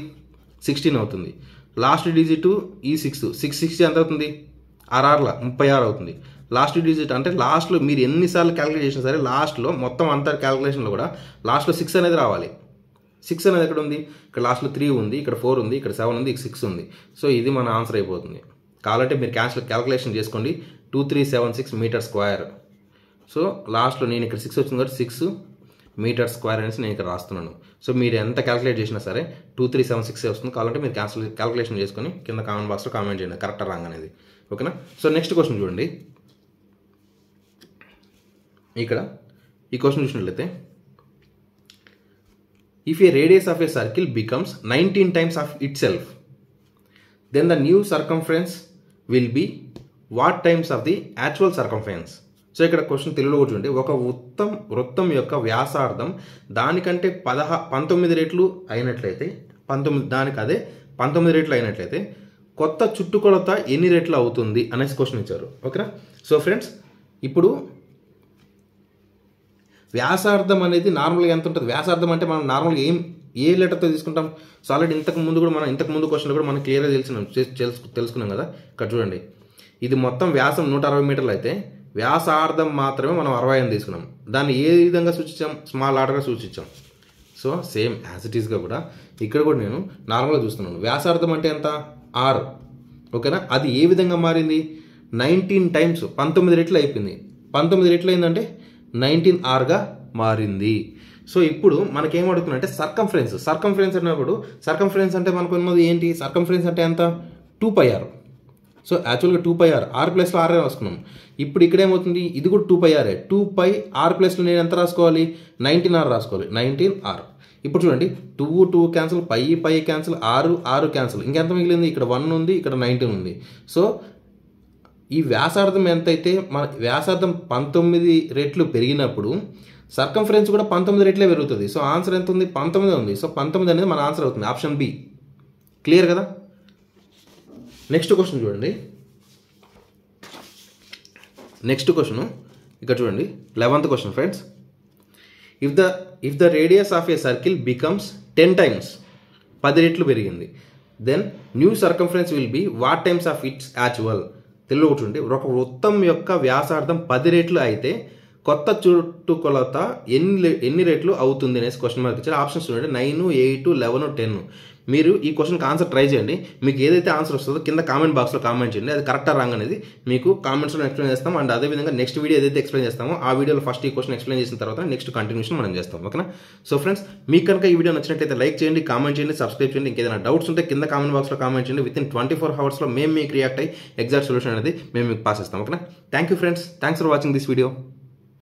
S1: 16 అవుతుంది. లాస్ట్ డిజిట్ ఈ 6 ఎంత అవుతుంది? 6 36 అవుతుంది. లాస్ట్ డిజిట్ అంటే లాస్ట్లో మీరు ఎన్నిసార్లు క్యాలిక్యులేట్ చేసినా సరే లాస్ట్లో మొత్తం అంతా క్యాలిక్యులేషన్లో కూడా లాస్ట్లో 6 అనేది రావాలి. 6 అనేది ఎక్కడ ఉంది? ఇక్కడ లాస్ట్లో 3 ఉంది, ఇక్కడ 4 ఉంది, ఇక్కడ 7 ఉంది, ఇక్కడ 6 ఉంది. సో ఇది మన ఆన్సర్ అయిపోతుంది. కావాలంటే మీరు క్యాలిక్యులేషన్ చేసుకోండి. 2376 మీటర్ స్క్వేర్. సో లాస్ట్లో నేను ఇక్కడ 6 వచ్చింది కాబట్టి 6 మీటర్ స్క్వేర్ అనేసి నేను ఇక్కడ రాస్తున్నాను. సో మీరు ఎంత క్యాలిక్యులేట్ చేసినా సరే 2376 వస్తుంది. కావాలంటే మీరు క్యాలిక్యులేషన్ చేసుకొని కింద కామెంట్ బాక్స్లో కామెంట్ చేయండి కరెక్ట్ రాంగ్ అనేది. ఓకేనా? సో నెక్స్ట్ క్వశ్చన్ చూడండి. ఇక్కడ ఈ క్వశ్చన్ చూసినట్లయితే, if a radius of a circle becomes 19 times of itself, then the new circumference will be what times of the actual circumference. So ఇక్కడ question తెలుగులో కూడా చూడండి. ఒక వృత్తం యొక్క వ్యాసార్థం దానికంటే 19 రెట్లు అయినట్లయితే 19 రెట్లు అయినట్లయితే కొత్త చుట్టుకొలత ఎన్ని రెట్లు అవుతుంది అనేసి క్వశ్చన్ ఇచ్చారు. ఓకేనా? సో ఫ్రెండ్స్, ఇప్పుడు వ్యాసార్థం అనేది నార్మల్గా ఎంత ఉంటుంది? వ్యాసార్థం అంటే మనం నార్మల్గా ఏ లెటర్తో తీసుకుంటాం? సో ఆల్రెడీ ఇంతకు ముందు క్వశ్చన్లో కూడా మనం క్లియర్గా తెలుసుకున్నాం కదా. ఇక్కడ చూడండి, ఇది మొత్తం వ్యాసం 160 మీటర్లు అయితే వ్యాసార్థం మాత్రమే మనం 60 అని తీసుకున్నాం. దాన్ని ఏ విధంగా సూచించాం? స్మాల్ ఆర్డర్గా సూచించాం. సో సేమ్ యాజ్ ఇట్ ఈస్గా కూడా ఇక్కడ కూడా నేను నార్మల్గా చూస్తున్నాను. వ్యాసార్థం అంటే ఎంత? 6. ఓకేనా? అది ఏ విధంగా మారింది? 19 times 19 రెట్లు అయిపోయింది. 19 రెట్లు అయిందంటే 19R మారింది. సో ఇప్పుడు మనకేం అడుగుతుందంటే సర్కంఫరెన్స్ అన్నప్పుడు సర్కంఫరెన్స్ అంటే మనకు ఉన్నది ఏంటి? సర్కంఫరెన్స్ అంటే ఎంత? 2πr. సో యాక్చువల్గా 2πr, r ప్లస్లో r రాసుకున్నాం. ఇప్పుడు ఇక్కడ ఏమవుతుంది? ఇది కూడా 2πr. 2πr ప్లస్లో నేను ఎంత రాసుకోవాలి? 19R రాసుకోవాలి. 19R. ఇప్పుడు చూడండి, 2 క్యాన్సిల్, పై క్యాన్సిల్, 6 క్యాన్సిల్, ఇంకెంత మిగిలింది? ఇక్కడ 1 ఉంది, ఇక్కడ 19 ఉంది. సో ఈ వ్యాసార్థం ఎంతైతే మన వ్యాసార్థం 19 రెట్లు పెరిగినప్పుడు సర్కంఫరెన్స్ కూడా 19 రెట్లే పెరుగుతుంది. సో ఆన్సర్ ఎంత ఉంది? 19 ఉంది. సో 19 అనేది మన ఆన్సర్ అవుతుంది. Option B. క్లియర్ కదా? నెక్స్ట్ క్వశ్చన్ చూడండి. నెక్స్ట్ క్వశ్చన్ ఇక్కడ చూడండి, 11th question friends. If the radius of a circle becomes 10 times, 10 రెట్లు పెరిగింది, then new circumference will be what times of its actual. Telugu చూడండి, ఒక వృత్తం యొక్క వ్యాసార్థం 10 రెట్లు అయితే కొత్త చుట్టుకొలత ఎన్ని రెట్లు అవుతుంది అనేసి క్వశ్చన్ మార్క్ ఇచ్చారు. ఆప్షన్స్ చూడండి, 9 8 11 10. మీరు ఈ క్వశ్చన్కి ఆన్సర్ ట్రై చేయండి. మీకు ఏదైతే ఆన్సర్ వస్తుందో కింద కామెంట్ బాక్స్లో కామెంట్ చేయండి. అది కరెక్టా రాంగ్ అనేది మీకు కామెంట్స్లో ఎక్స్ప్లెయిన్ చేస్తాం. అండ్ అదేవిధంగా నెక్స్ట్ వీడియో ఏదైతే ఎక్స్ప్లెయిన్ చేస్తామో ఆ వీడియోలో ఫస్ట్ ఈ క్వశ్చన్ ఎక్స్ప్లెయిన్ చేసిన తర్వాత నెక్స్ట్ కంటిన్యూషన్ మనం చేస్తాం. ఓకేనా? సో ఫ్రెండ్స్, మీకు కనుక ఈ వీడియో నచ్చినట్లయితే లైక్ చేయండి, కామెంట్ చేయండి, సబ్స్క్రైబ్ చేయండి. ఇంకేదైనా డౌట్స్ ఉంటే కింద కామెంట్ బాక్స్లో కామెంట్ చేయండి. విత్ ఇన్ 24 hours మేము మీకు రియాక్ట్ అయ్యి ఎగ్జాక్ట్ సొల్యూషన్ అనేది మేము మీకు పాస్ చేస్తాం. ఓకేనా? Thank you friends. Thanks for watching this video.